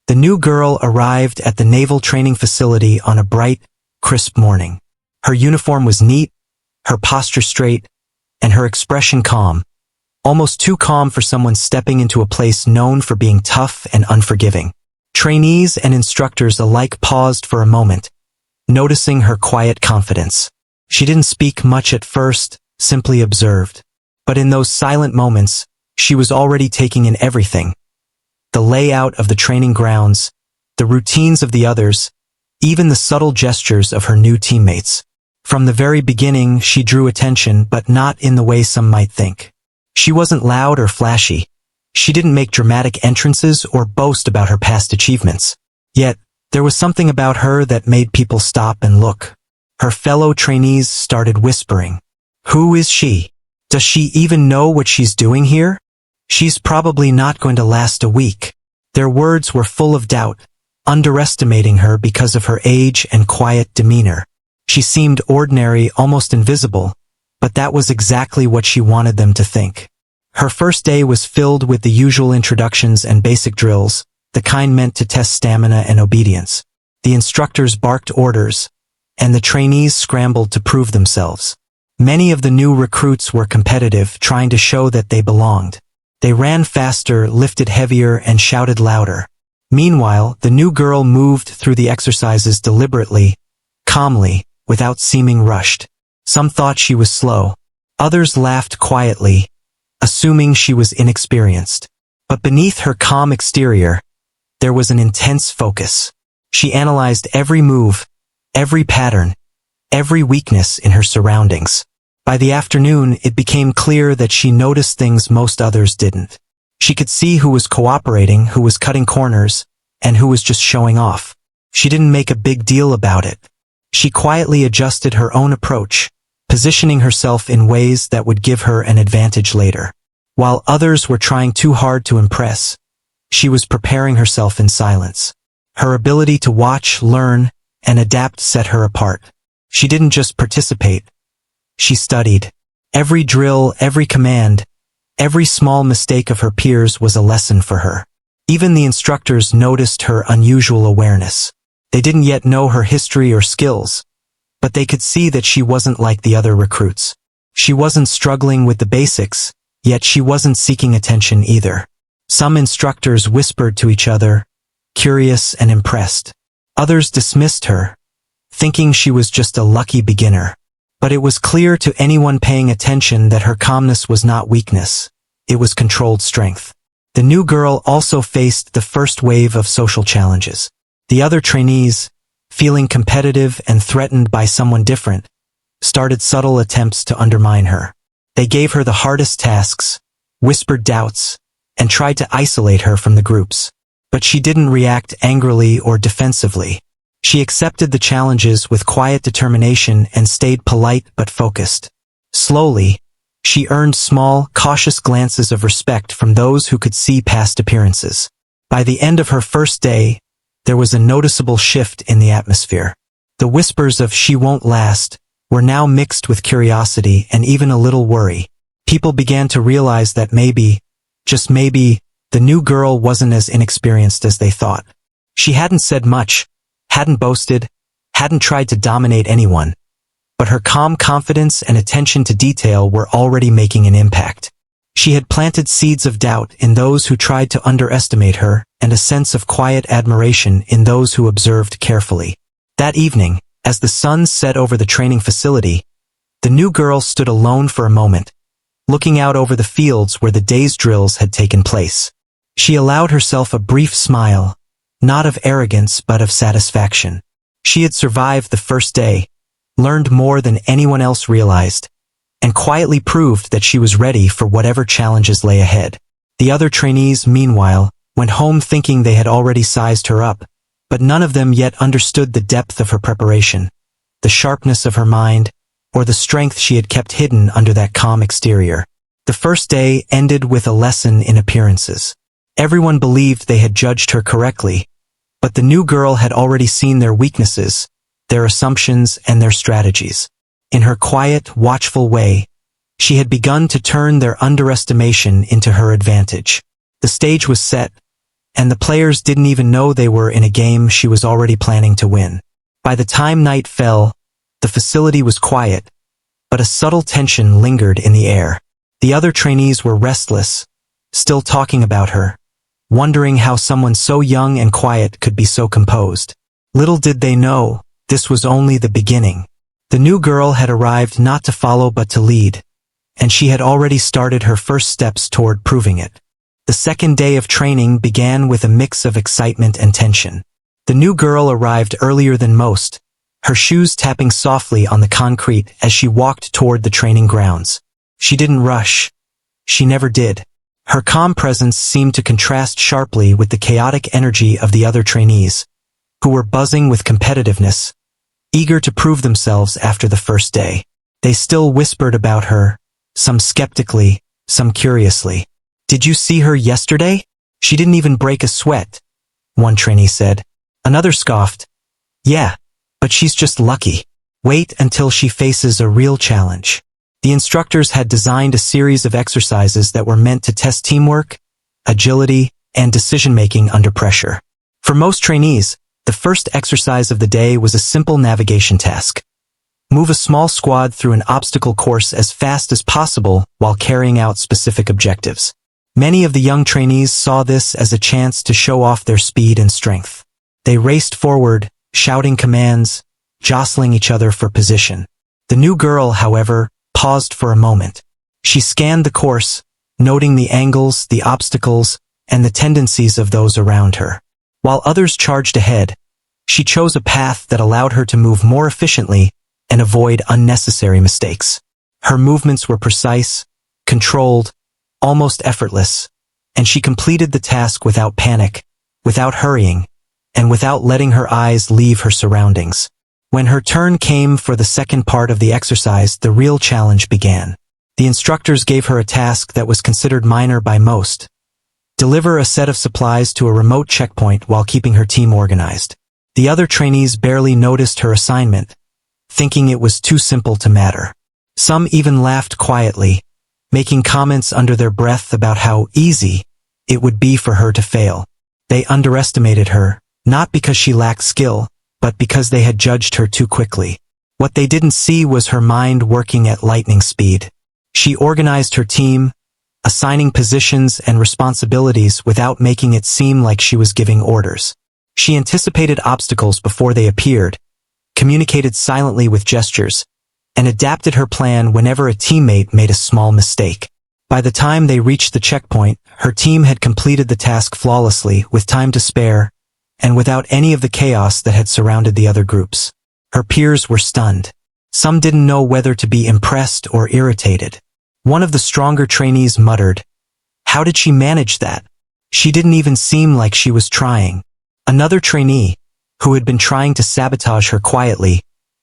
The new girl arrived at the naval training facility on a bright, crisp morning. Her uniform was neat, her posture straight, and her expression calm, almost too calm for someone stepping into a place known for being tough and unforgiving. Trainees and instructors alike paused for a moment, noticing her quiet confidence. She didn't speak much at first, simply observed. But in those silent moments, she was already taking in everything. The layout of the training grounds, the routines of the others, even the subtle gestures of her new teammates. From the very beginning, she drew attention, but not in the way some might think. She wasn't loud or flashy. She didn't make dramatic entrances or boast about her past achievements. Yet, there was something about her that made people stop and look. Her fellow trainees started whispering. Who is she? Does she even know what she's doing here? She's probably not going to last a week. Their words were full of doubt, underestimating her because of her age and quiet demeanor. She seemed ordinary, almost invisible, but that was exactly what she wanted them to think. Her first day was filled with the usual introductions and basic drills, the kind meant to test stamina and obedience. The instructors barked orders, and the trainees scrambled to prove themselves. Many of the new recruits were competitive, trying to show that they belonged. They ran faster, lifted heavier, and shouted louder. Meanwhile, the new girl moved through the exercises deliberately, calmly, without seeming rushed. Some thought she was slow. Others laughed quietly, assuming she was inexperienced. But beneath her calm exterior, there was an intense focus. She analyzed every move, every pattern, every weakness in her surroundings. By the afternoon, it became clear that she noticed things most others didn't. She could see who was cooperating, who was cutting corners, and who was just showing off. She didn't make a big deal about it. She quietly adjusted her own approach, positioning herself in ways that would give her an advantage later. While others were trying too hard to impress, she was preparing herself in silence. Her ability to watch, learn, and adapt set her apart. She didn't just participate. She studied. Every drill, every command, every small mistake of her peers was a lesson for her. Even the instructors noticed her unusual awareness. They didn't yet know her history or skills, but they could see that she wasn't like the other recruits. She wasn't struggling with the basics, yet she wasn't seeking attention either. Some instructors whispered to each other, curious and impressed. Others dismissed her, thinking she was just a lucky beginner. But it was clear to anyone paying attention that her calmness was not weakness. It was controlled strength. The new girl also faced the first wave of social challenges. The other trainees, feeling competitive and threatened by someone different, started subtle attempts to undermine her. They gave her the hardest tasks, whispered doubts, and tried to isolate her from the groups. But she didn't react angrily or defensively. She accepted the challenges with quiet determination and stayed polite but focused. Slowly, she earned small, cautious glances of respect from those who could see past appearances. By the end of her first day, there was a noticeable shift in the atmosphere. The whispers of "she won't last" were now mixed with curiosity and even a little worry. People began to realize that maybe, just maybe, the new girl wasn't as inexperienced as they thought. She hadn't said much, hadn't boasted, hadn't tried to dominate anyone, but her calm confidence and attention to detail were already making an impact. She had planted seeds of doubt in those who tried to underestimate her, and a sense of quiet admiration in those who observed carefully. That evening, as the sun set over the training facility, the new girl stood alone for a moment, looking out over the fields where the day's drills had taken place. She allowed herself a brief smile, not of arrogance but of satisfaction. She had survived the first day, learned more than anyone else realized, and quietly proved that she was ready for whatever challenges lay ahead. The other trainees, meanwhile, went home thinking they had already sized her up, but none of them yet understood the depth of her preparation, the sharpness of her mind, or the strength she had kept hidden under that calm exterior. The first day ended with a lesson in appearances. Everyone believed they had judged her correctly, but the new girl had already seen their weaknesses, their assumptions, and their strategies. In her quiet, watchful way, she had begun to turn their underestimation into her advantage. The stage was set, and the players didn't even know they were in a game she was already planning to win. By the time night fell, the facility was quiet, but a subtle tension lingered in the air. The other trainees were restless, still talking about her, wondering how someone so young and quiet could be so composed. Little did they know, this was only the beginning. The new girl had arrived not to follow but to lead, and she had already started her first steps toward proving it. The second day of training began with a mix of excitement and tension. The new girl arrived earlier than most, her shoes tapping softly on the concrete as she walked toward the training grounds. She didn't rush. She never did. Her calm presence seemed to contrast sharply with the chaotic energy of the other trainees, who were buzzing with competitiveness, eager to prove themselves after the first day. They still whispered about her, some skeptically, some curiously. "Did you see her yesterday? She didn't even break a sweat," one trainee said. Another scoffed. "Yeah, but she's just lucky. Wait until she faces a real challenge." The instructors had designed a series of exercises that were meant to test teamwork, agility, and decision-making under pressure. For most trainees, the first exercise of the day was a simple navigation task. Move a small squad through an obstacle course as fast as possible while carrying out specific objectives. Many of the young trainees saw this as a chance to show off their speed and strength. They raced forward, shouting commands, jostling each other for position. The new girl, however, paused for a moment. She scanned the course, noting the angles, the obstacles, and the tendencies of those around her. While others charged ahead, she chose a path that allowed her to move more efficiently and avoid unnecessary mistakes. Her movements were precise, controlled, almost effortless, and she completed the task without panic, without hurrying, and without letting her eyes leave her surroundings. When her turn came for the second part of the exercise, the real challenge began. The instructors gave her a task that was considered minor by most. Deliver a set of supplies to a remote checkpoint while keeping her team organized. The other trainees barely noticed her assignment, thinking it was too simple to matter. Some even laughed quietly, making comments under their breath about how easy it would be for her to fail. They underestimated her, not because she lacked skill, but because they had judged her too quickly. What they didn't see was her mind working at lightning speed. She organized her team, assigning positions and responsibilities without making it seem like she was giving orders. She anticipated obstacles before they appeared, communicated silently with gestures, and adapted her plan whenever a teammate made a small mistake. By the time they reached the checkpoint, her team had completed the task flawlessly, with time to spare, and without any of the chaos that had surrounded the other groups. Her peers were stunned. Some didn't know whether to be impressed or irritated. One of the stronger trainees muttered, "How did she manage that? She didn't even seem like she was trying." Another trainee, who had been trying to sabotage her quietly,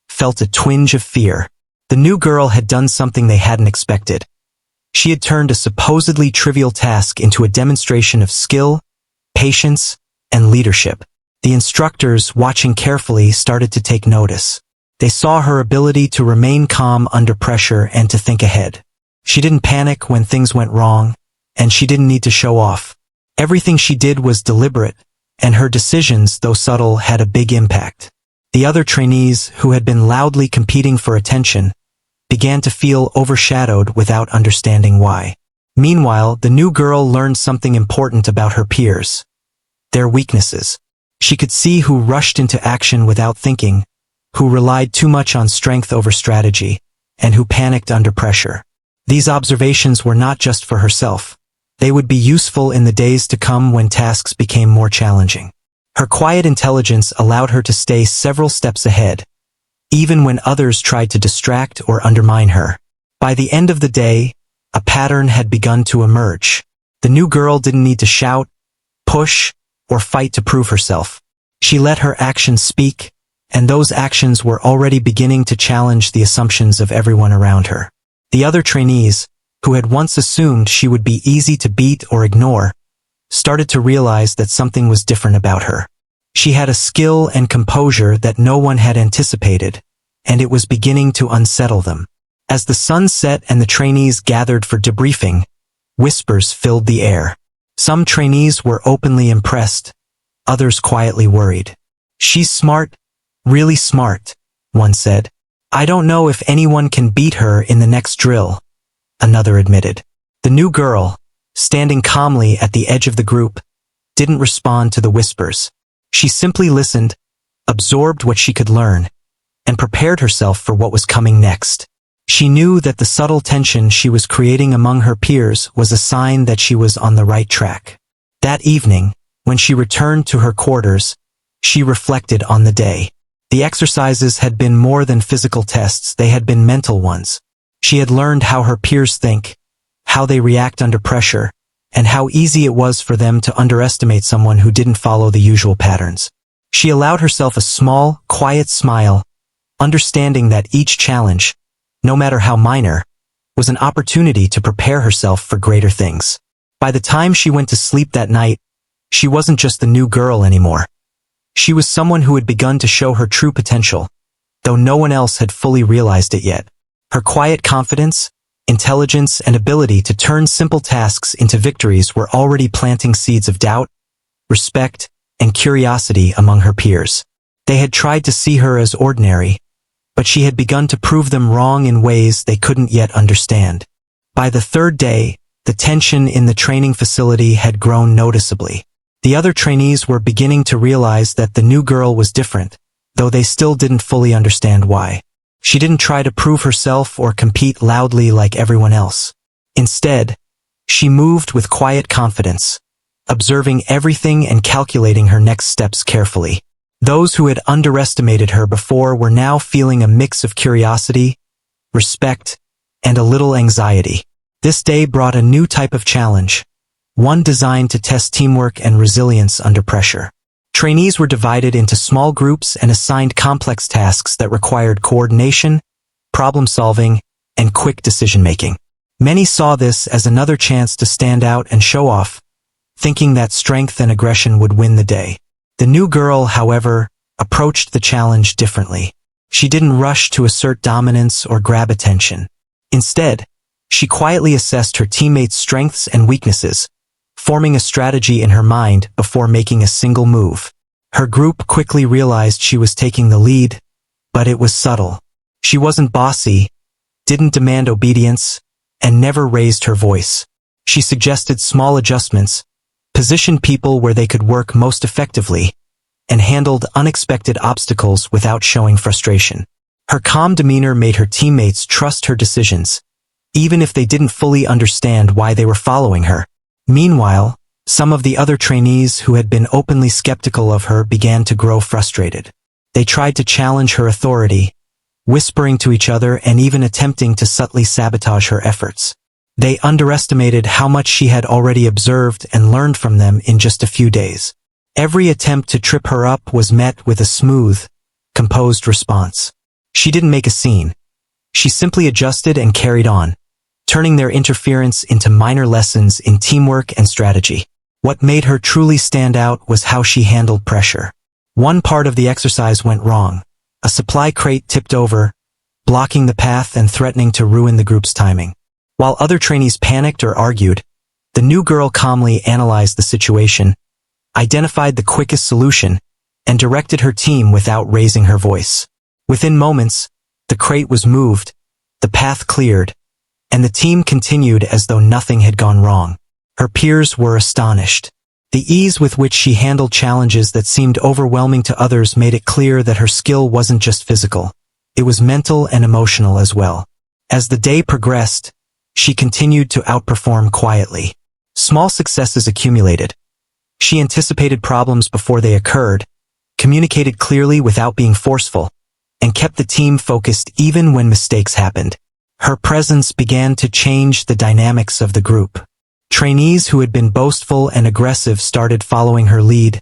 felt a twinge of fear. The new girl had done something they hadn't expected. She had turned a supposedly trivial task into a demonstration of skill, patience, and leadership. The instructors, watching carefully, started to take notice. They saw her ability to remain calm under pressure and to think ahead. She didn't panic when things went wrong, and she didn't need to show off. Everything she did was deliberate, and her decisions, though subtle, had a big impact. The other trainees, who had been loudly competing for attention, began to feel overshadowed without understanding why. Meanwhile, the new girl learned something important about her peers: their weaknesses. She could see who rushed into action without thinking, who relied too much on strength over strategy, and who panicked under pressure. These observations were not just for herself. They would be useful in the days to come when tasks became more challenging. Her quiet intelligence allowed her to stay several steps ahead, even when others tried to distract or undermine her. By the end of the day, a pattern had begun to emerge. The new girl didn't need to shout, push, or fight to prove herself. She let her actions speak, and those actions were already beginning to challenge the assumptions of everyone around her. The other trainees, who had once assumed she would be easy to beat or ignore, started to realize that something was different about her. She had a skill and composure that no one had anticipated, and it was beginning to unsettle them. As the sun set and the trainees gathered for debriefing, whispers filled the air. Some trainees were openly impressed, others quietly worried. "She's smart, really smart," one said. "I don't know if anyone can beat her in the next drill," another admitted. The new girl, standing calmly at the edge of the group, didn't respond to the whispers. She simply listened, absorbed what she could learn, and prepared herself for what was coming next. She knew that the subtle tension she was creating among her peers was a sign that she was on the right track. That evening, when she returned to her quarters, she reflected on the day. The exercises had been more than physical tests, they had been mental ones. She had learned how her peers think, how they react under pressure, and how easy it was for them to underestimate someone who didn't follow the usual patterns. She allowed herself a small, quiet smile, understanding that each challenge, no matter how minor, was an opportunity to prepare herself for greater things. By the time she went to sleep that night, she wasn't just the new girl anymore. She was someone who had begun to show her true potential, though no one else had fully realized it yet. Her quiet confidence, intelligence, and ability to turn simple tasks into victories were already planting seeds of doubt, respect, and curiosity among her peers. They had tried to see her as ordinary, but she had begun to prove them wrong in ways they couldn't yet understand. By the third day, the tension in the training facility had grown noticeably. The other trainees were beginning to realize that the new girl was different, though they still didn't fully understand why. She didn't try to prove herself or compete loudly like everyone else. Instead, she moved with quiet confidence, observing everything and calculating her next steps carefully. Those who had underestimated her before were now feeling a mix of curiosity, respect, and a little anxiety. This day brought a new type of challenge, one designed to test teamwork and resilience under pressure. Trainees were divided into small groups and assigned complex tasks that required coordination, problem-solving, and quick decision-making. Many saw this as another chance to stand out and show off, thinking that strength and aggression would win the day. The new girl, however, approached the challenge differently. She didn't rush to assert dominance or grab attention. Instead, she quietly assessed her teammates' strengths and weaknesses, forming a strategy in her mind before making a single move. Her group quickly realized she was taking the lead, but it was subtle. She wasn't bossy, didn't demand obedience, and never raised her voice. She suggested small adjustments, positioned people where they could work most effectively, and handled unexpected obstacles without showing frustration. Her calm demeanor made her teammates trust her decisions, even if they didn't fully understand why they were following her. Meanwhile, some of the other trainees who had been openly skeptical of her began to grow frustrated. They tried to challenge her authority, whispering to each other and even attempting to subtly sabotage her efforts. They underestimated how much she had already observed and learned from them in just a few days. Every attempt to trip her up was met with a smooth, composed response. She didn't make a scene. She simply adjusted and carried on, turning their interference into minor lessons in teamwork and strategy. What made her truly stand out was how she handled pressure. One part of the exercise went wrong. A supply crate tipped over, blocking the path and threatening to ruin the group's timing. While other trainees panicked or argued, the new girl calmly analyzed the situation, identified the quickest solution, and directed her team without raising her voice. Within moments, the crate was moved, the path cleared, and the team continued as though nothing had gone wrong. Her peers were astonished. The ease with which she handled challenges that seemed overwhelming to others made it clear that her skill wasn't just physical. It was mental and emotional as well. As the day progressed, she continued to outperform quietly. Small successes accumulated. She anticipated problems before they occurred, communicated clearly without being forceful, and kept the team focused even when mistakes happened. Her presence began to change the dynamics of the group. Trainees who had been boastful and aggressive started following her lead,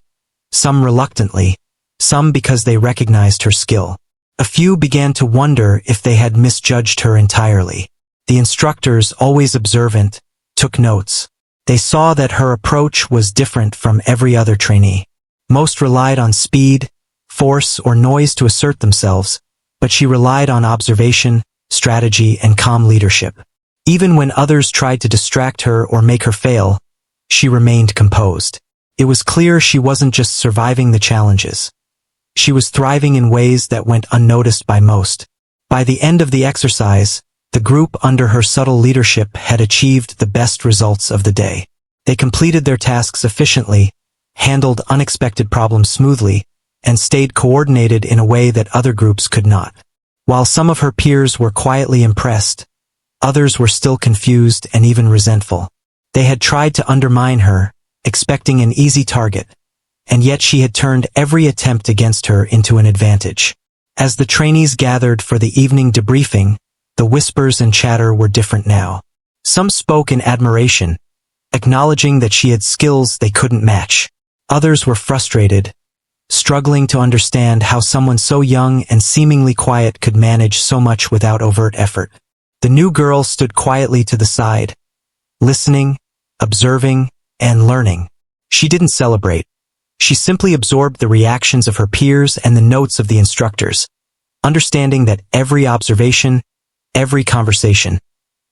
some reluctantly, some because they recognized her skill. A few began to wonder if they had misjudged her entirely. The instructors, always observant, took notes. They saw that her approach was different from every other trainee. Most relied on speed, force, or noise to assert themselves, but she relied on observation, strategy, and calm leadership. Even when others tried to distract her or make her fail, she remained composed. It was clear she wasn't just surviving the challenges. She was thriving in ways that went unnoticed by most. By the end of the exercise, the group under her subtle leadership had achieved the best results of the day. They completed their tasks efficiently, handled unexpected problems smoothly, and stayed coordinated in a way that other groups could not. While some of her peers were quietly impressed, others were still confused and even resentful. They had tried to undermine her, expecting an easy target, and yet she had turned every attempt against her into an advantage. As the trainees gathered for the evening debriefing, the whispers and chatter were different now. Some spoke in admiration, acknowledging that she had skills they couldn't match. Others were frustrated, struggling to understand how someone so young and seemingly quiet could manage so much without overt effort. The new girl stood quietly to the side, listening, observing, and learning. She didn't celebrate. She simply absorbed the reactions of her peers and the notes of the instructors, understanding that every observation, every conversation,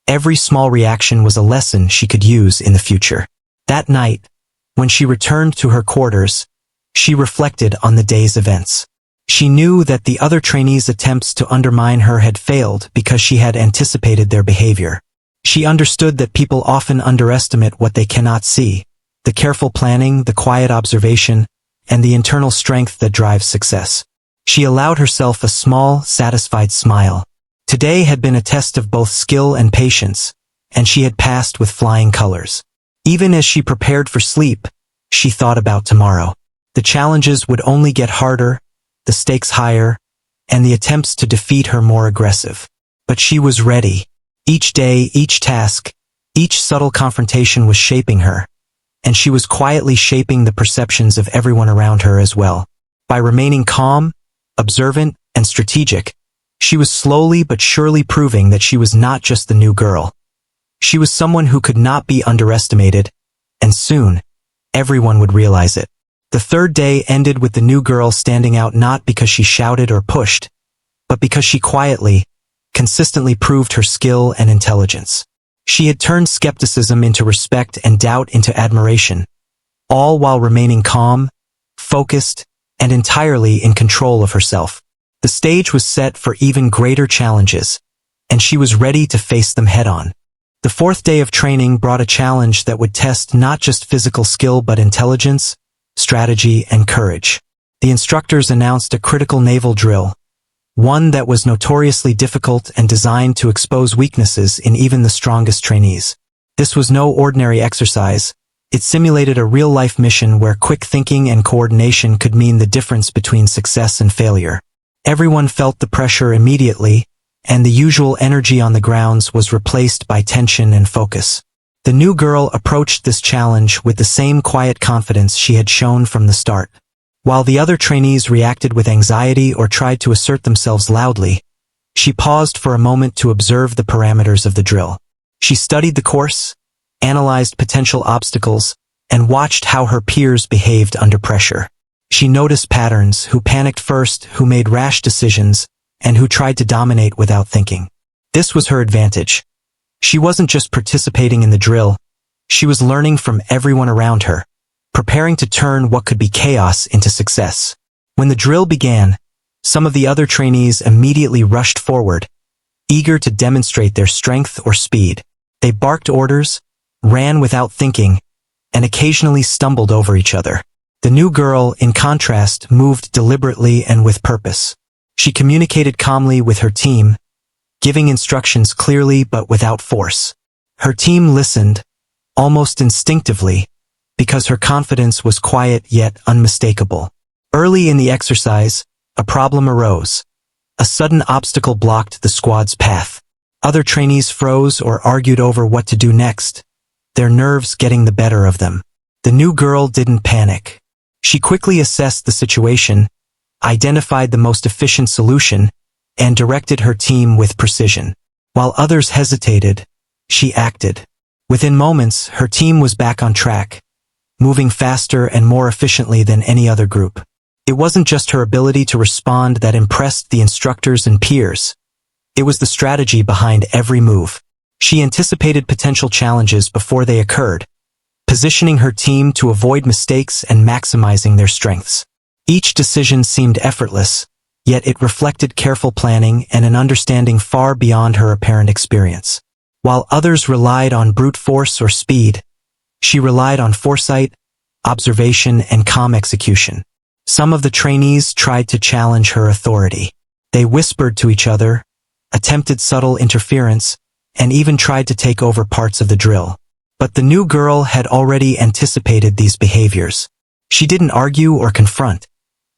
every small reaction was a lesson she could use in the future. That night, when she returned to her quarters, she reflected on the day's events. She knew that the other trainees' attempts to undermine her had failed because she had anticipated their behavior. She understood that people often underestimate what they cannot see, the careful planning, the quiet observation, and the internal strength that drives success. She allowed herself a small, satisfied smile. Today had been a test of both skill and patience, and she had passed with flying colors. Even as she prepared for sleep, she thought about tomorrow. The challenges would only get harder, the stakes higher, and the attempts to defeat her more aggressive. But she was ready. Each day, each task, each subtle confrontation was shaping her, and she was quietly shaping the perceptions of everyone around her as well. By remaining calm, observant, and strategic, she was slowly but surely proving that she was not just the new girl. She was someone who could not be underestimated, and soon, everyone would realize it. The third day ended with the new girl standing out not because she shouted or pushed, but because she quietly, consistently proved her skill and intelligence. She had turned skepticism into respect and doubt into admiration, all while remaining calm, focused, and entirely in control of herself. The stage was set for even greater challenges, and she was ready to face them head-on. The fourth day of training brought a challenge that would test not just physical skill but intelligence, strategy, and courage. The instructors announced a critical naval drill, one that was notoriously difficult and designed to expose weaknesses in even the strongest trainees. This was no ordinary exercise. It simulated a real-life mission where quick thinking and coordination could mean the difference between success and failure. Everyone felt the pressure immediately, and the usual energy on the grounds was replaced by tension and focus. The new girl approached this challenge with the same quiet confidence she had shown from the start. While the other trainees reacted with anxiety or tried to assert themselves loudly, she paused for a moment to observe the parameters of the drill. She studied the course, analyzed potential obstacles, and watched how her peers behaved under pressure. She noticed patterns: who panicked first, who made rash decisions, and who tried to dominate without thinking. This was her advantage. She wasn't just participating in the drill, she was learning from everyone around her, preparing to turn what could be chaos into success. When the drill began, some of the other trainees immediately rushed forward, eager to demonstrate their strength or speed. They barked orders, ran without thinking, and occasionally stumbled over each other. The new girl, in contrast, moved deliberately and with purpose. She communicated calmly with her team, giving instructions clearly but without force. Her team listened, almost instinctively, because her confidence was quiet yet unmistakable. Early in the exercise, a problem arose. A sudden obstacle blocked the squad's path. Other trainees froze or argued over what to do next, their nerves getting the better of them. The new girl didn't panic. She quickly assessed the situation, identified the most efficient solution, and directed her team with precision. While others hesitated, she acted. Within moments, her team was back on track, moving faster and more efficiently than any other group. It wasn't just her ability to respond that impressed the instructors and peers. It was the strategy behind every move. She anticipated potential challenges before they occurred, positioning her team to avoid mistakes and maximizing their strengths. Each decision seemed effortless, yet it reflected careful planning and an understanding far beyond her apparent experience. While others relied on brute force or speed, she relied on foresight, observation, and calm execution. Some of the trainees tried to challenge her authority. They whispered to each other, attempted subtle interference, and even tried to take over parts of the drill. But the new girl had already anticipated these behaviors. She didn't argue or confront.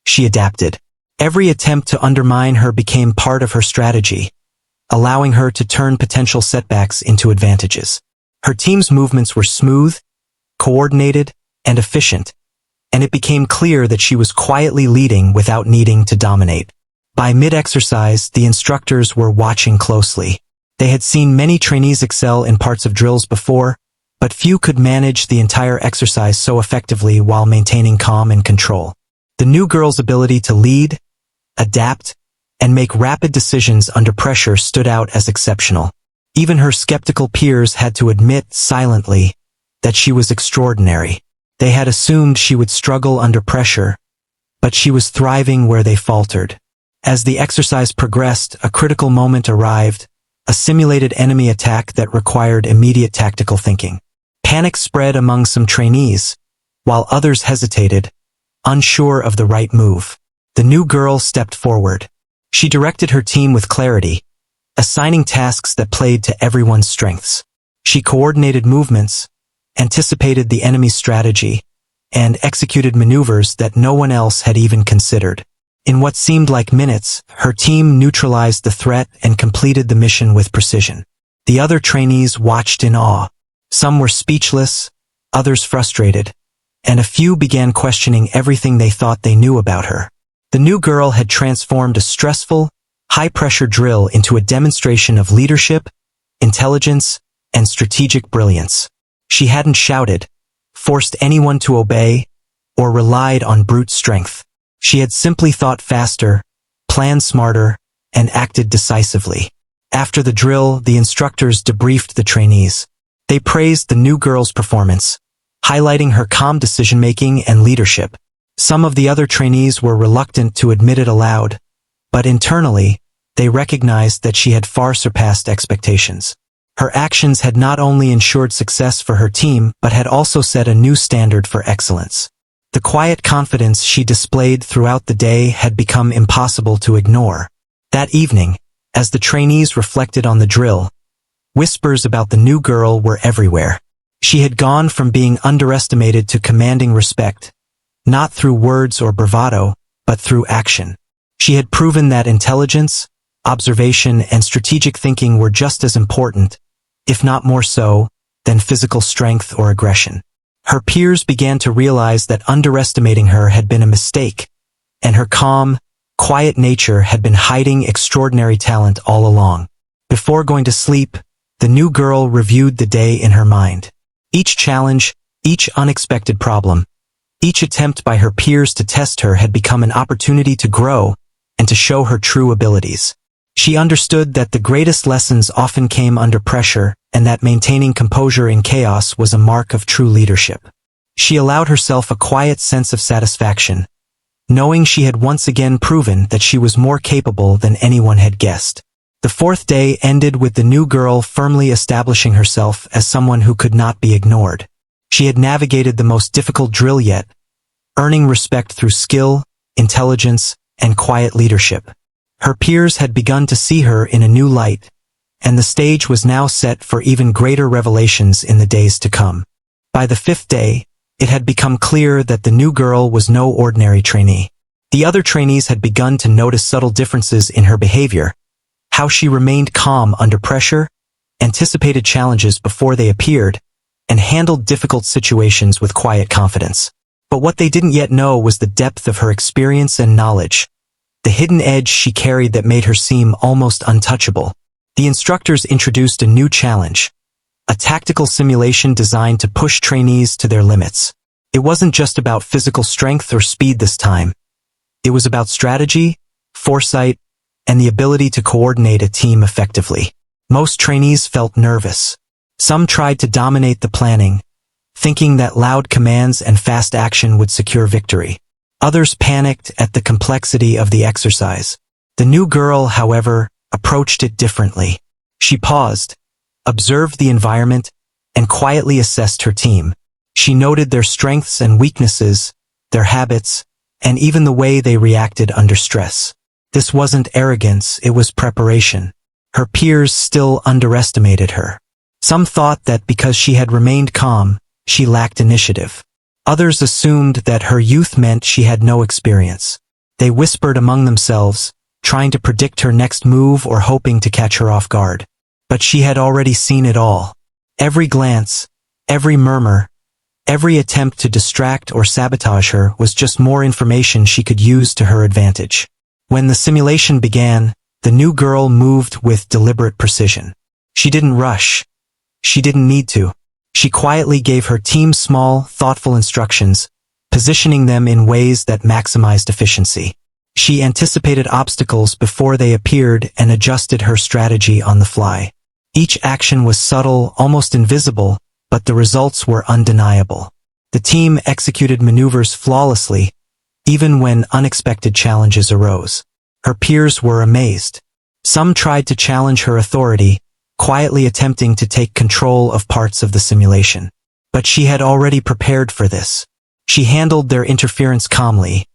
She adapted. Every attempt to undermine her became part of her strategy, allowing her to turn potential setbacks into advantages. Her team's movements were smooth, coordinated, and efficient, and it became clear that she was quietly leading without needing to dominate. By mid-exercise, the instructors were watching closely. They had seen many trainees excel in parts of drills before, but few could manage the entire exercise so effectively while maintaining calm and control. The new girl's ability to lead, adapt, and make rapid decisions under pressure stood out as exceptional. Even her skeptical peers had to admit silently that she was extraordinary. They had assumed she would struggle under pressure, but she was thriving where they faltered. As the exercise progressed, a critical moment arrived, a simulated enemy attack that required immediate tactical thinking. Panic spread among some trainees, while others hesitated, unsure of the right move. The new girl stepped forward. She directed her team with clarity, assigning tasks that played to everyone's strengths. She coordinated movements, anticipated the enemy's strategy, and executed maneuvers that no one else had even considered. In what seemed like minutes, her team neutralized the threat and completed the mission with precision. The other trainees watched in awe. Some were speechless, others frustrated, and a few began questioning everything they thought they knew about her. The new girl had transformed a stressful, high-pressure drill into a demonstration of leadership, intelligence, and strategic brilliance. She hadn't shouted, forced anyone to obey, or relied on brute strength. She had simply thought faster, planned smarter, and acted decisively. After the drill, the instructors debriefed the trainees. They praised the new girl's performance, highlighting her calm decision-making and leadership. Some of the other trainees were reluctant to admit it aloud, but internally, they recognized that she had far surpassed expectations. Her actions had not only ensured success for her team, but had also set a new standard for excellence. The quiet confidence she displayed throughout the day had become impossible to ignore. That evening, as the trainees reflected on the drill, whispers about the new girl were everywhere. She had gone from being underestimated to commanding respect, not through words or bravado, but through action. She had proven that intelligence, observation, and strategic thinking were just as important, if not more so, than physical strength or aggression. Her peers began to realize that underestimating her had been a mistake, and her calm, quiet nature had been hiding extraordinary talent all along. Before going to sleep, the new girl reviewed the day in her mind. Each challenge, each unexpected problem, each attempt by her peers to test her had become an opportunity to grow and to show her true abilities. She understood that the greatest lessons often came under pressure, and that maintaining composure in chaos was a mark of true leadership. She allowed herself a quiet sense of satisfaction, knowing she had once again proven that she was more capable than anyone had guessed. The fourth day ended with the new girl firmly establishing herself as someone who could not be ignored. She had navigated the most difficult drill yet, earning respect through skill, intelligence, and quiet leadership. Her peers had begun to see her in a new light, and the stage was now set for even greater revelations in the days to come. By the fifth day, it had become clear that the new girl was no ordinary trainee. The other trainees had begun to notice subtle differences in her behavior, how she remained calm under pressure, anticipated challenges before they appeared, and handled difficult situations with quiet confidence. But what they didn't yet know was the depth of her experience and knowledge, the hidden edge she carried that made her seem almost untouchable. The instructors introduced a new challenge, a tactical simulation designed to push trainees to their limits. It wasn't just about physical strength or speed this time. It was about strategy, foresight, and the ability to coordinate a team effectively. Most trainees felt nervous. Some tried to dominate the planning, thinking that loud commands and fast action would secure victory. Others panicked at the complexity of the exercise. The new girl, however, approached it differently. She paused, observed the environment, and quietly assessed her team. She noted their strengths and weaknesses, their habits, and even the way they reacted under stress. This wasn't arrogance, it was preparation. Her peers still underestimated her. Some thought that because she had remained calm, she lacked initiative. Others assumed that her youth meant she had no experience. They whispered among themselves, trying to predict her next move or hoping to catch her off guard. But she had already seen it all. Every glance, every murmur, every attempt to distract or sabotage her was just more information she could use to her advantage. When the simulation began, the new girl moved with deliberate precision. She didn't rush. She didn't need to. She quietly gave her team small, thoughtful instructions, positioning them in ways that maximized efficiency. She anticipated obstacles before they appeared and adjusted her strategy on the fly. Each action was subtle, almost invisible, but the results were undeniable. The team executed maneuvers flawlessly, even when unexpected challenges arose. Her peers were amazed. Some tried to challenge her authority, quietly attempting to take control of parts of the simulation. But she had already prepared for this. She handled their interference calmly,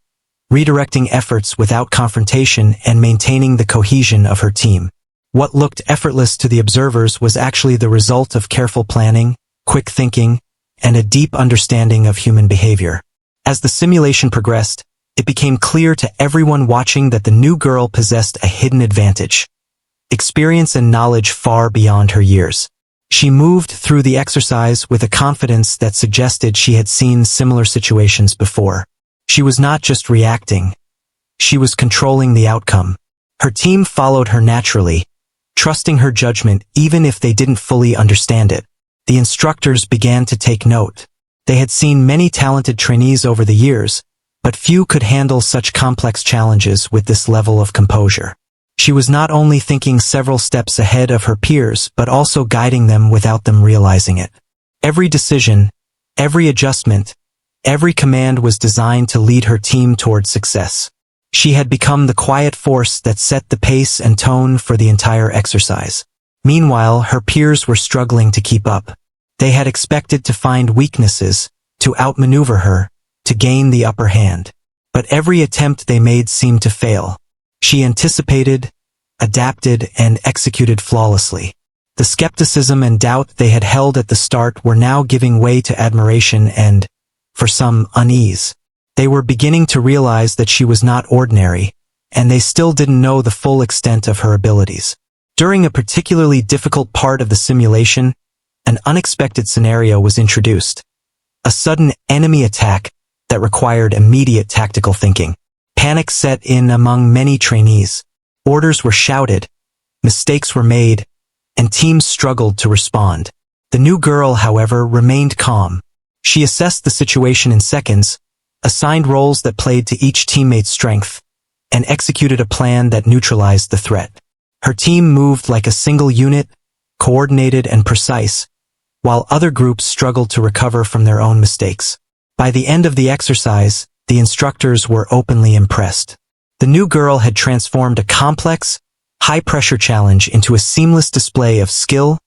redirecting efforts without confrontation and maintaining the cohesion of her team. What looked effortless to the observers was actually the result of careful planning, quick thinking, and a deep understanding of human behavior. As the simulation progressed, it became clear to everyone watching that the new girl possessed a hidden advantage. Experience and knowledge far beyond her years. She moved through the exercise with a confidence that suggested she had seen similar situations before. She was not just reacting. She was controlling the outcome. Her team followed her naturally, trusting her judgment even if they didn't fully understand it. The instructors began to take note. They had seen many talented trainees over the years, but few could handle such complex challenges with this level of composure. She was not only thinking several steps ahead of her peers, but also guiding them without them realizing it. Every decision, every adjustment, every command was designed to lead her team toward success. She had become the quiet force that set the pace and tone for the entire exercise. Meanwhile, her peers were struggling to keep up. They had expected to find weaknesses, to outmaneuver her, to gain the upper hand. But every attempt they made seemed to fail. She anticipated, adapted, and executed flawlessly. The skepticism and doubt they had held at the start were now giving way to admiration and, for some, unease. They were beginning to realize that she was not ordinary, and they still didn't know the full extent of her abilities. During a particularly difficult part of the simulation, an unexpected scenario was introduced. A sudden enemy attack that required immediate tactical thinking. Panic set in among many trainees. Orders were shouted, mistakes were made, and teams struggled to respond. The new girl, however, remained calm. She assessed the situation in seconds, assigned roles that played to each teammate's strength, and executed a plan that neutralized the threat. Her team moved like a single unit, coordinated and precise, while other groups struggled to recover from their own mistakes. By the end of the exercise, the instructors were openly impressed. The new girl had transformed a complex, high-pressure challenge into a seamless display of skill,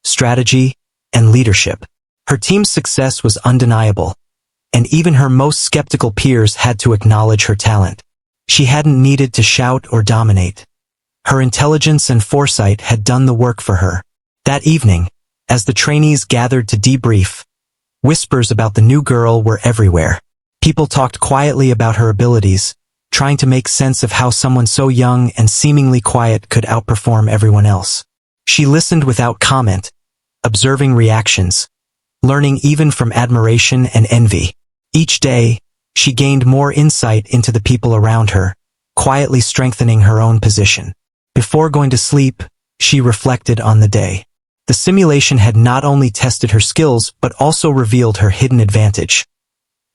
strategy, and leadership. Her team's success was undeniable, and even her most skeptical peers had to acknowledge her talent. She hadn't needed to shout or dominate. Her intelligence and foresight had done the work for her. That evening, as the trainees gathered to debrief, whispers about the new girl were everywhere. People talked quietly about her abilities, trying to make sense of how someone so young and seemingly quiet could outperform everyone else. She listened without comment, observing reactions, learning even from admiration and envy. Each day, she gained more insight into the people around her, quietly strengthening her own position. Before going to sleep, she reflected on the day. The simulation had not only tested her skills but also revealed her hidden advantage.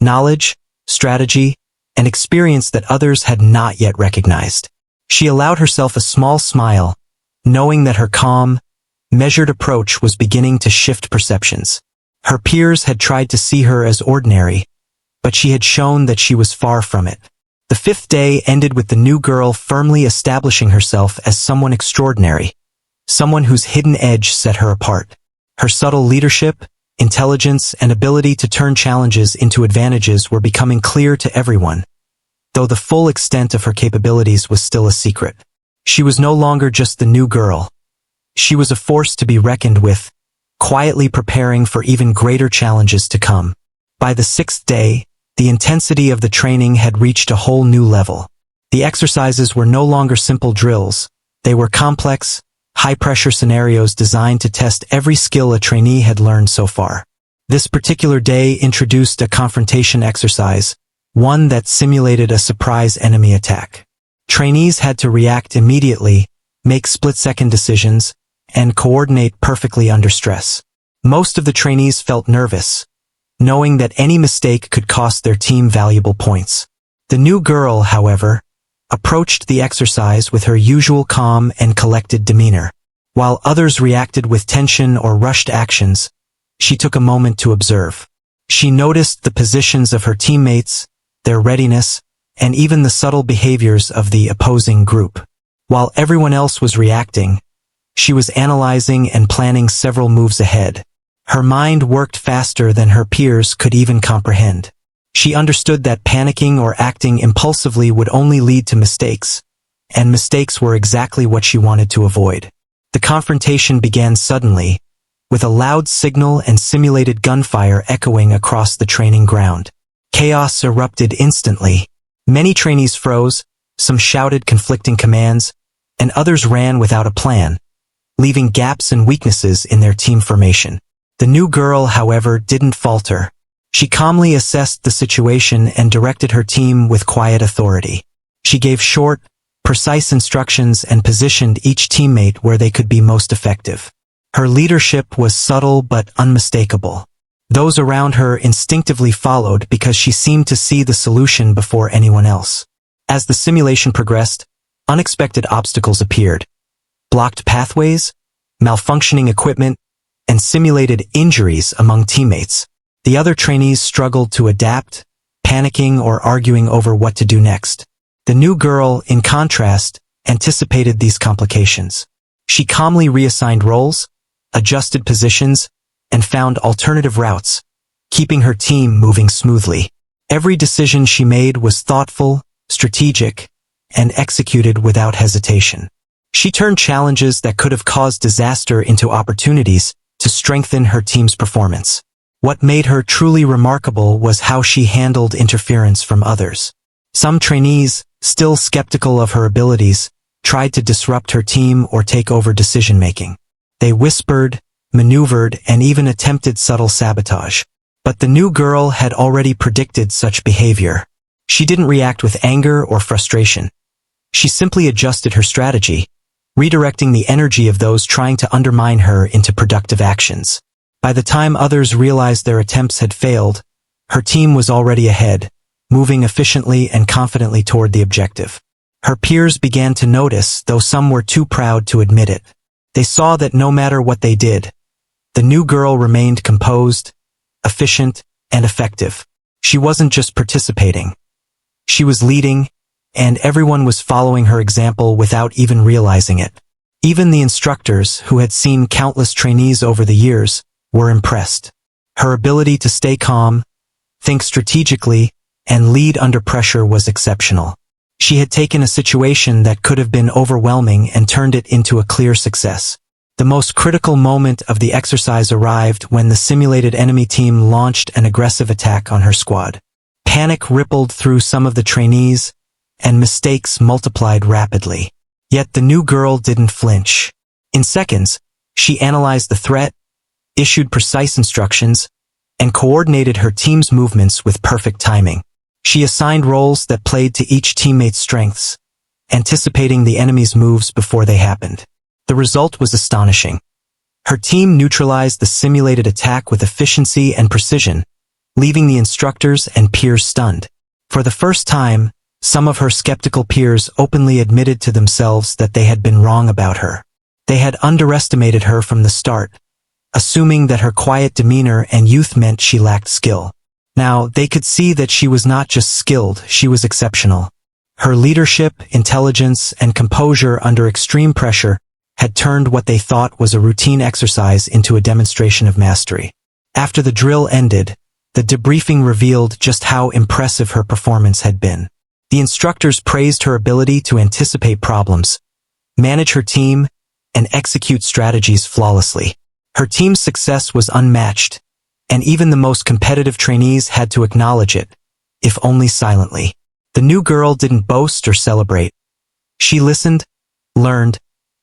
Knowledge, strategy, and experience that others had not yet recognized. She allowed herself a small smile, knowing that her calm, measured approach was beginning to shift perceptions. Her peers had tried to see her as ordinary, but she had shown that she was far from it. The fifth day ended with the new girl firmly establishing herself as someone extraordinary, someone whose hidden edge set her apart. Her subtle leadership, intelligence, and ability to turn challenges into advantages were becoming clear to everyone, though the full extent of her capabilities was still a secret. She was no longer just the new girl. She was a force to be reckoned with, quietly preparing for even greater challenges to come. By the sixth day, the intensity of the training had reached a whole new level. The exercises were no longer simple drills. They were complex, high-pressure scenarios designed to test every skill a trainee had learned so far. This particular day introduced a confrontation exercise, one that simulated a surprise enemy attack. Trainees had to react immediately, make split-second decisions, and coordinate perfectly under stress. Most of the trainees felt nervous, knowing that any mistake could cost their team valuable points. The new girl, however, approached the exercise with her usual calm and collected demeanor. While others reacted with tension or rushed actions, she took a moment to observe. She noticed the positions of her teammates, their readiness, and even the subtle behaviors of the opposing group. While everyone else was reacting, she was analyzing and planning several moves ahead. Her mind worked faster than her peers could even comprehend. She understood that panicking or acting impulsively would only lead to mistakes, and mistakes were exactly what she wanted to avoid. The confrontation began suddenly, with a loud signal and simulated gunfire echoing across the training ground. Chaos erupted instantly. Many trainees froze, some shouted conflicting commands, and others ran without a plan, leaving gaps and weaknesses in their team formation. The new girl, however, didn't falter. She calmly assessed the situation and directed her team with quiet authority. She gave short, precise instructions and positioned each teammate where they could be most effective. Her leadership was subtle but unmistakable. Those around her instinctively followed because she seemed to see the solution before anyone else. As the simulation progressed, unexpected obstacles appeared. Blocked pathways, malfunctioning equipment, and simulated injuries among teammates. The other trainees struggled to adapt, panicking or arguing over what to do next. The new girl, in contrast, anticipated these complications. She calmly reassigned roles, adjusted positions, and found alternative routes, keeping her team moving smoothly. Every decision she made was thoughtful, strategic, and executed without hesitation. She turned challenges that could have caused disaster into opportunities to strengthen her team's performance. What made her truly remarkable was how she handled interference from others. Some trainees, still skeptical of her abilities, tried to disrupt her team or take over decision-making. They whispered, maneuvered, and even attempted subtle sabotage. But the new girl had already predicted such behavior. She didn't react with anger or frustration. She simply adjusted her strategy, redirecting the energy of those trying to undermine her into productive actions. By the time others realized their attempts had failed, her team was already ahead, moving efficiently and confidently toward the objective. Her peers began to notice, though some were too proud to admit it. They saw that no matter what they did, the new girl remained composed, efficient, and effective. She wasn't just participating. She was leading, and everyone was following her example without even realizing it. Even the instructors, who had seen countless trainees over the years, were impressed. Her ability to stay calm, think strategically, and lead under pressure was exceptional. She had taken a situation that could have been overwhelming and turned it into a clear success. The most critical moment of the exercise arrived when the simulated enemy team launched an aggressive attack on her squad. Panic rippled through some of the trainees, and mistakes multiplied rapidly. Yet the new girl didn't flinch. In seconds, she analyzed the threat, issued precise instructions, and coordinated her team's movements with perfect timing. She assigned roles that played to each teammate's strengths, anticipating the enemy's moves before they happened. The result was astonishing. Her team neutralized the simulated attack with efficiency and precision, leaving the instructors and peers stunned. For the first time, some of her skeptical peers openly admitted to themselves that they had been wrong about her. They had underestimated her from the start, assuming that her quiet demeanor and youth meant she lacked skill. Now, they could see that she was not just skilled, she was exceptional. Her leadership, intelligence, and composure under extreme pressure had turned what they thought was a routine exercise into a demonstration of mastery. After the drill ended, the debriefing revealed just how impressive her performance had been. The instructors praised her ability to anticipate problems, manage her team, and execute strategies flawlessly. Her team's success was unmatched, and even the most competitive trainees had to acknowledge it, if only silently. The new girl didn't boast or celebrate. She listened, learned,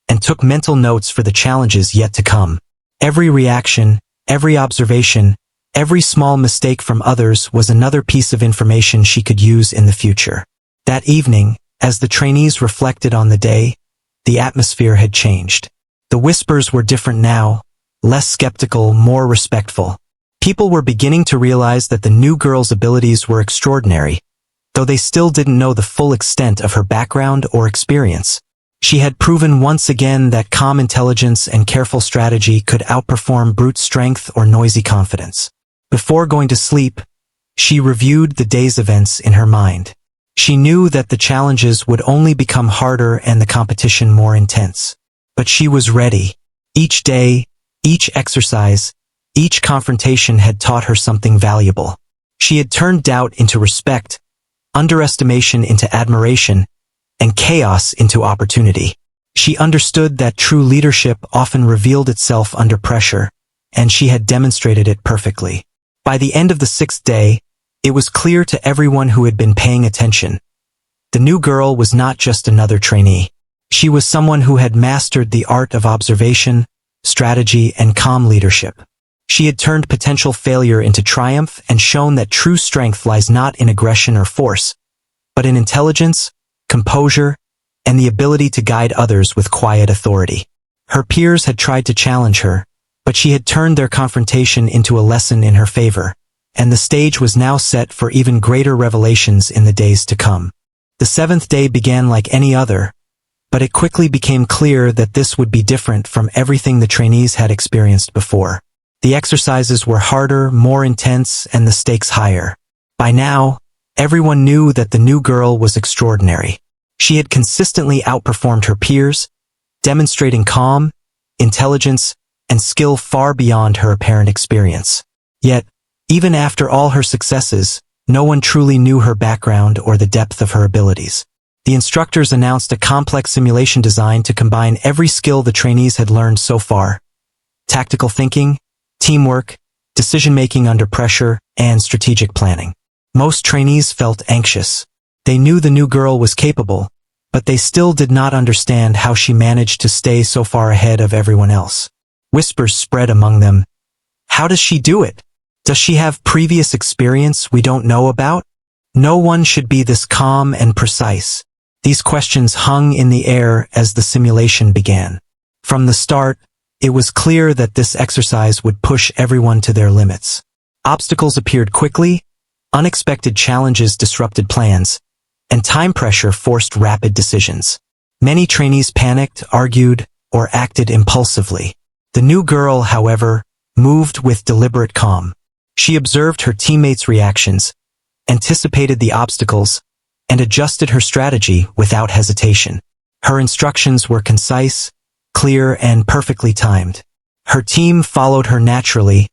and took mental notes for the challenges yet to come. Every reaction, every observation, every small mistake from others was another piece of information she could use in the future. That evening, as the trainees reflected on the day, the atmosphere had changed. The whispers were different now, less skeptical, more respectful. People were beginning to realize that the new girl's abilities were extraordinary, though they still didn't know the full extent of her background or experience. She had proven once again that calm intelligence and careful strategy could outperform brute strength or noisy confidence. Before going to sleep, she reviewed the day's events in her mind. She knew that the challenges would only become harder and the competition more intense. But she was ready. Each day, each exercise, each confrontation had taught her something valuable. She had turned doubt into respect, underestimation into admiration, and chaos into opportunity. She understood that true leadership often revealed itself under pressure, and she had demonstrated it perfectly. By the end of the 6th day, it was clear to everyone who had been paying attention. The new girl was not just another trainee. She was someone who had mastered the art of observation, strategy, and calm leadership. She had turned potential failure into triumph and shown that true strength lies not in aggression or force, but in intelligence, composure, and the ability to guide others with quiet authority. Her peers had tried to challenge her, but she had turned their confrontation into a lesson in her favor, and the stage was now set for even greater revelations in the days to come. The 7th day began like any other, but it quickly became clear that this would be different from everything the trainees had experienced before. The exercises were harder, more intense, and the stakes higher. By now, everyone knew that the new girl was extraordinary. She had consistently outperformed her peers, demonstrating calm, intelligence, and skill far beyond her apparent experience. Yet, even after all her successes, no one truly knew her background or the depth of her abilities. The instructors announced a complex simulation design to combine every skill the trainees had learned so far: tactical thinking, teamwork, decision-making under pressure, and strategic planning. Most trainees felt anxious. They knew the new girl was capable, but they still did not understand how she managed to stay so far ahead of everyone else. Whispers spread among them. How does she do it? Does she have previous experience we don't know about? No one should be this calm and precise. These questions hung in the air as the simulation began. From the start, it was clear that this exercise would push everyone to their limits. Obstacles appeared quickly, unexpected challenges disrupted plans, and time pressure forced rapid decisions. Many trainees panicked, argued, or acted impulsively. The new girl, however, moved with deliberate calm. She observed her teammates' reactions, anticipated the obstacles, and adjusted her strategy without hesitation. Her instructions were concise, clear, and perfectly timed. Her team followed her naturally,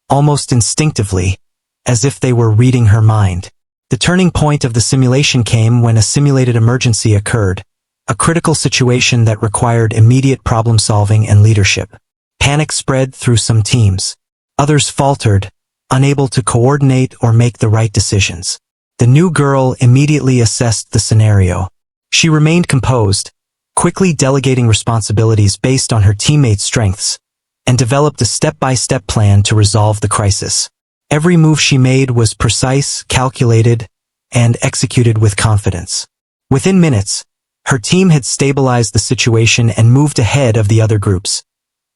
almost instinctively, as if they were reading her mind. The turning point of the simulation came when a simulated emergency occurred, a critical situation that required immediate problem-solving and leadership. Panic spread through some teams. Others faltered, unable to coordinate or make the right decisions. The new girl immediately assessed the scenario. She remained composed, quickly delegating responsibilities based on her teammates' strengths, and developed a step-by-step plan to resolve the crisis. Every move she made was precise, calculated, and executed with confidence. Within minutes, her team had stabilized the situation and moved ahead of the other groups,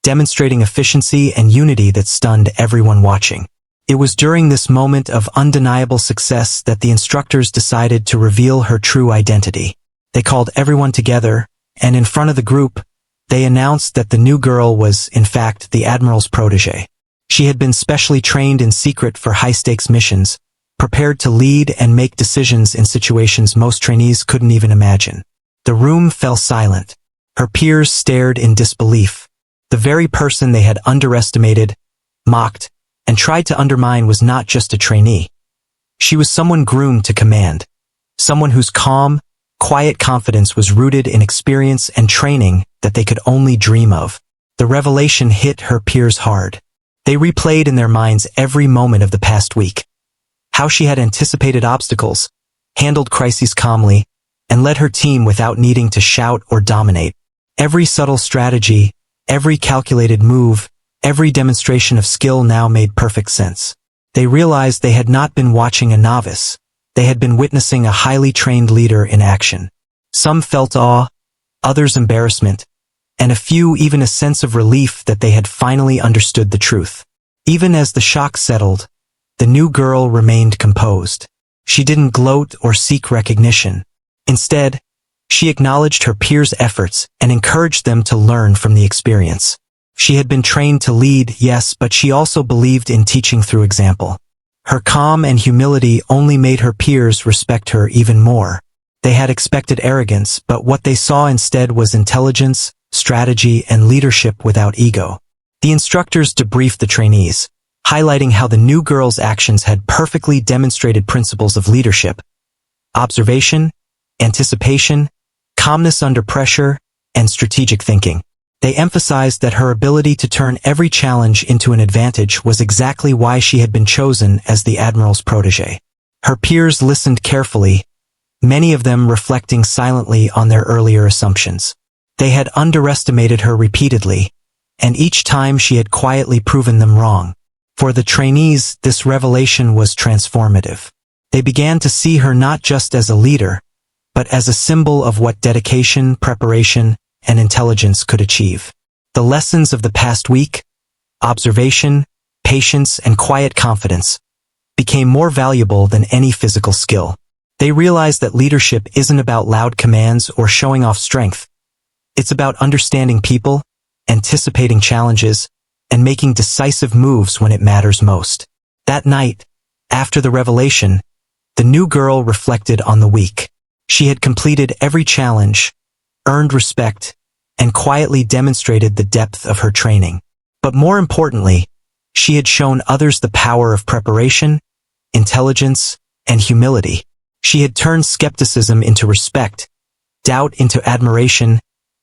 demonstrating efficiency and unity that stunned everyone watching. It was during this moment of undeniable success that the instructors decided to reveal her true identity. They called everyone together, and in front of the group, they announced that the new girl was, in fact, the Admiral's protégé. She had been specially trained in secret for high-stakes missions, prepared to lead and make decisions in situations most trainees couldn't even imagine. The room fell silent. Her peers stared in disbelief. The very person they had underestimated, mocked, and tried to undermine was not just a trainee. She was someone groomed to command, someone whose calm, quiet confidence was rooted in experience and training that they could only dream of. The revelation hit her peers hard. They replayed in their minds every moment of the past week. How she had anticipated obstacles, handled crises calmly, and led her team without needing to shout or dominate. Every subtle strategy, every calculated move, every demonstration of skill now made perfect sense. They realized they had not been watching a novice. They had been witnessing a highly trained leader in action. Some felt awe, others embarrassment, and a few even a sense of relief that they had finally understood the truth. Even as the shock settled, the new girl remained composed. She didn't gloat or seek recognition. Instead, she acknowledged her peers' efforts and encouraged them to learn from the experience. She had been trained to lead, yes, but she also believed in teaching through example. Her calm and humility only made her peers respect her even more. They had expected arrogance, but what they saw instead was intelligence, strategy, and leadership without ego. The instructors debriefed the trainees, highlighting how the new girl's actions had perfectly demonstrated principles of leadership: observation, anticipation, calmness under pressure, and strategic thinking. They emphasized that her ability to turn every challenge into an advantage was exactly why she had been chosen as the Admiral's protégé. Her peers listened carefully, many of them reflecting silently on their earlier assumptions. They had underestimated her repeatedly, and each time she had quietly proven them wrong. For the trainees, this revelation was transformative. They began to see her not just as a leader, but as a symbol of what dedication, preparation, and intelligence could achieve. The lessons of the past week, observation, patience, and quiet confidence, became more valuable than any physical skill. They realized that leadership isn't about loud commands or showing off strength. It's about understanding people, anticipating challenges, and making decisive moves when it matters most. That night, after the revelation, the new girl reflected on the week. She had completed every challenge, earned respect, and quietly demonstrated the depth of her training. But more importantly, she had shown others the power of preparation, intelligence, and humility. She had turned skepticism into respect, doubt into admiration,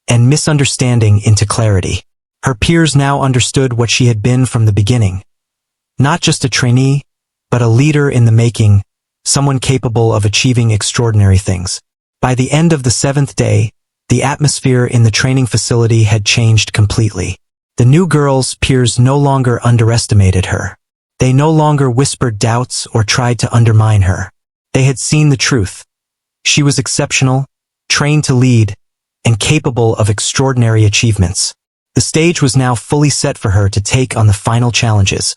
and misunderstanding into clarity. Her peers now understood what she had been from the beginning. Not just a trainee, but a leader in the making, someone capable of achieving extraordinary things. By the end of the 7th day, the atmosphere in the training facility had changed completely. The new girl's peers no longer underestimated her. They no longer whispered doubts or tried to undermine her. They had seen the truth. She was exceptional, trained to lead, and capable of extraordinary achievements. The stage was now fully set for her to take on the final challenges,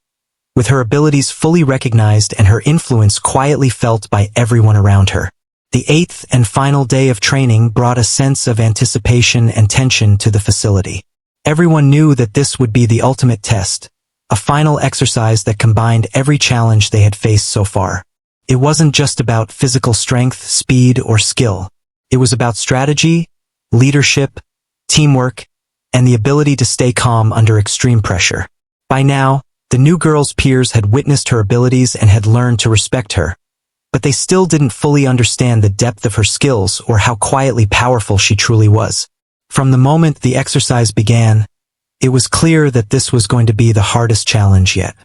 with her abilities fully recognized and her influence quietly felt by everyone around her. The 8th and final day of training brought a sense of anticipation and tension to the facility. Everyone knew that this would be the ultimate test, a final exercise that combined every challenge they had faced so far. It wasn't just about physical strength, speed, or skill. It was about strategy, leadership, teamwork, and the ability to stay calm under extreme pressure. By now, the new girl's peers had witnessed her abilities and had learned to respect her, but they still didn't fully understand the depth of her skills or how quietly powerful she truly was. From the moment the exercise began, it was clear that this was going to be the hardest challenge yet.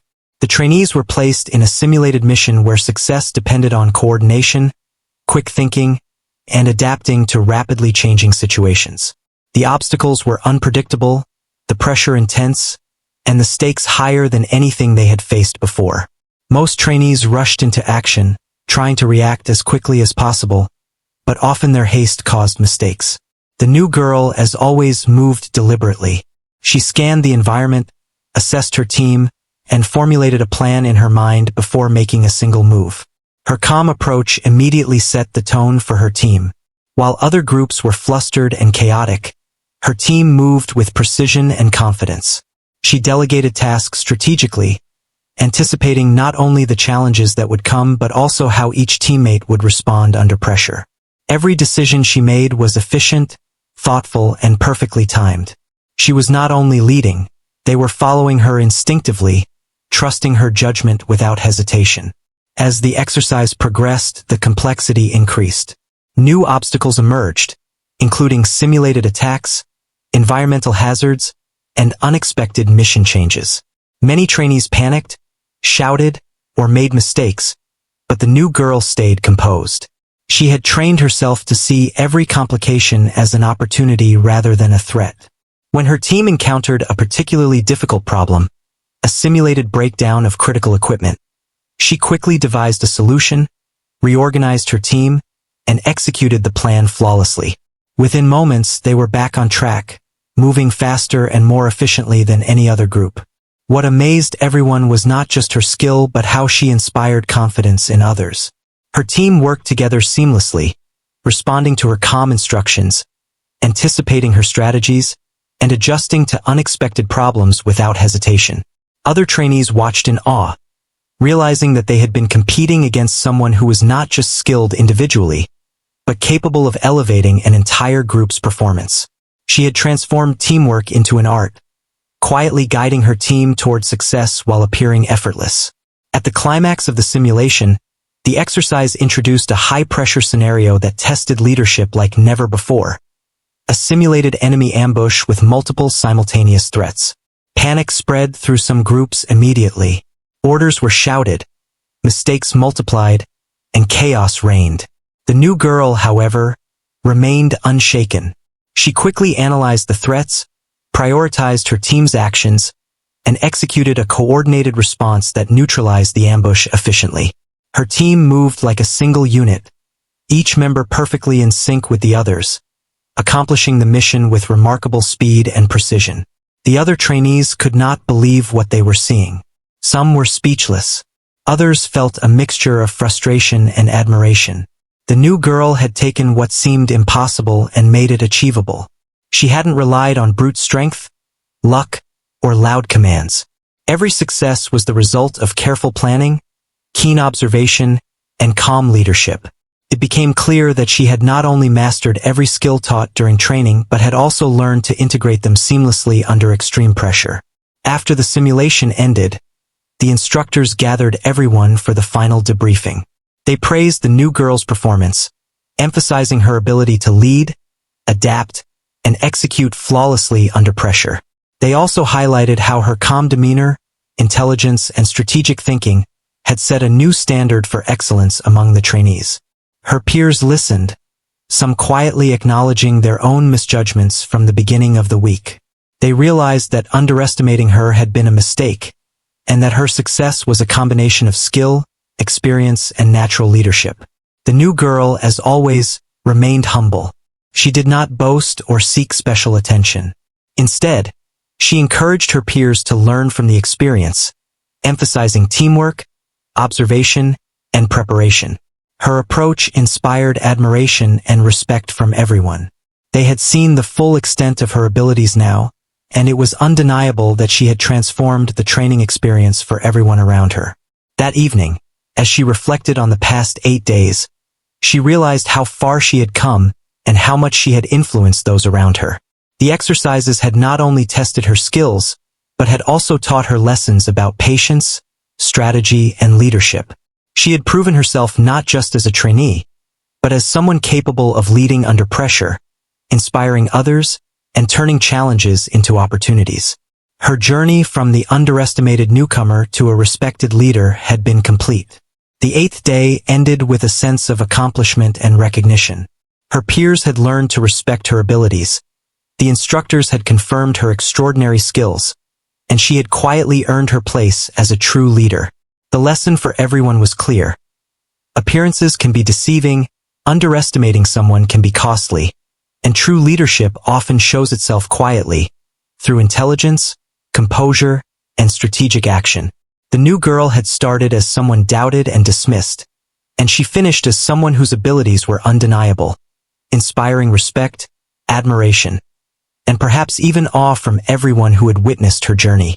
The trainees were placed in a simulated mission where success depended on coordination, quick thinking, and adapting to rapidly changing situations. The obstacles were unpredictable, the pressure intense, and the stakes higher than anything they had faced before. Most trainees rushed into action, trying to react as quickly as possible, but often their haste caused mistakes. The new girl, as always, moved deliberately. She scanned the environment, assessed her team, and formulated a plan in her mind before making a single move. Her calm approach immediately set the tone for her team. While other groups were flustered and chaotic, Her team moved with precision and confidence. She delegated tasks strategically, anticipating not only the challenges that would come but also how each teammate would respond under pressure. Every decision she made was efficient, thoughtful, and perfectly timed. She was not only leading, they were following her instinctively, trusting her judgment without hesitation. As the exercise progressed, the complexity increased. New obstacles emerged, including simulated attacks, environmental hazards, and unexpected mission changes. Many trainees panicked, shouted, or made mistakes, but the new girl stayed composed. She had trained herself to see every complication as an opportunity rather than a threat. When her team encountered a particularly difficult problem, a simulated breakdown of critical equipment, she quickly devised a solution, reorganized her team, and executed the plan flawlessly. Within moments, they were back on track, moving faster and more efficiently than any other group. What amazed everyone was not just her skill but how she inspired confidence in others. Her team worked together seamlessly, responding to her calm instructions, anticipating her strategies, and adjusting to unexpected problems without hesitation. Other trainees watched in awe, realizing that they had been competing against someone who was not just skilled individually, but capable of elevating an entire group's performance. She had transformed teamwork into an art, quietly guiding her team toward success while appearing effortless. At the climax of the simulation, the exercise introduced a high-pressure scenario that tested leadership like never before. A simulated enemy ambush with multiple simultaneous threats. Panic spread through some groups immediately. Orders were shouted, mistakes multiplied, and chaos reigned. The new girl, however, remained unshaken. She quickly analyzed the threats, prioritized her team's actions, and executed a coordinated response that neutralized the ambush efficiently. Her team moved like a single unit, each member perfectly in sync with the others, accomplishing the mission with remarkable speed and precision. The other trainees could not believe what they were seeing. Some were speechless. Others felt a mixture of frustration and admiration. The new girl had taken what seemed impossible and made it achievable. She hadn't relied on brute strength, luck, or loud commands. Every success was the result of careful planning, keen observation, and calm leadership. It became clear that she had not only mastered every skill taught during training but had also learned to integrate them seamlessly under extreme pressure. After the simulation ended, the instructors gathered everyone for the final debriefing. They praised the new girl's performance, emphasizing her ability to lead, adapt, and execute flawlessly under pressure. They also highlighted how her calm demeanor, intelligence, and strategic thinking had set a new standard for excellence among the trainees. Her peers listened, some quietly acknowledging their own misjudgments from the beginning of the week. They realized that underestimating her had been a mistake, and that her success was a combination of skill, experience, and natural leadership. The new girl, as always, remained humble. She did not boast or seek special attention. Instead, she encouraged her peers to learn from the experience, emphasizing teamwork, observation, and preparation. Her approach inspired admiration and respect from everyone. They had seen the full extent of her abilities now, and it was undeniable that she had transformed the training experience for everyone around her. That evening, as she reflected on the past 8 days, she realized how far she had come and how much she had influenced those around her. The exercises had not only tested her skills, but had also taught her lessons about patience, strategy, and leadership. She had proven herself not just as a trainee, but as someone capable of leading under pressure, inspiring others, and turning challenges into opportunities. Her journey from the underestimated newcomer to a respected leader had been complete. The 8th day ended with a sense of accomplishment and recognition. Her peers had learned to respect her abilities. The instructors had confirmed her extraordinary skills, and she had quietly earned her place as a true leader. The lesson for everyone was clear. Appearances can be deceiving, underestimating someone can be costly, and true leadership often shows itself quietly, through intelligence, composure, and strategic action. The new girl had started as someone doubted and dismissed, and she finished as someone whose abilities were undeniable, inspiring respect, admiration, and perhaps even awe from everyone who had witnessed her journey.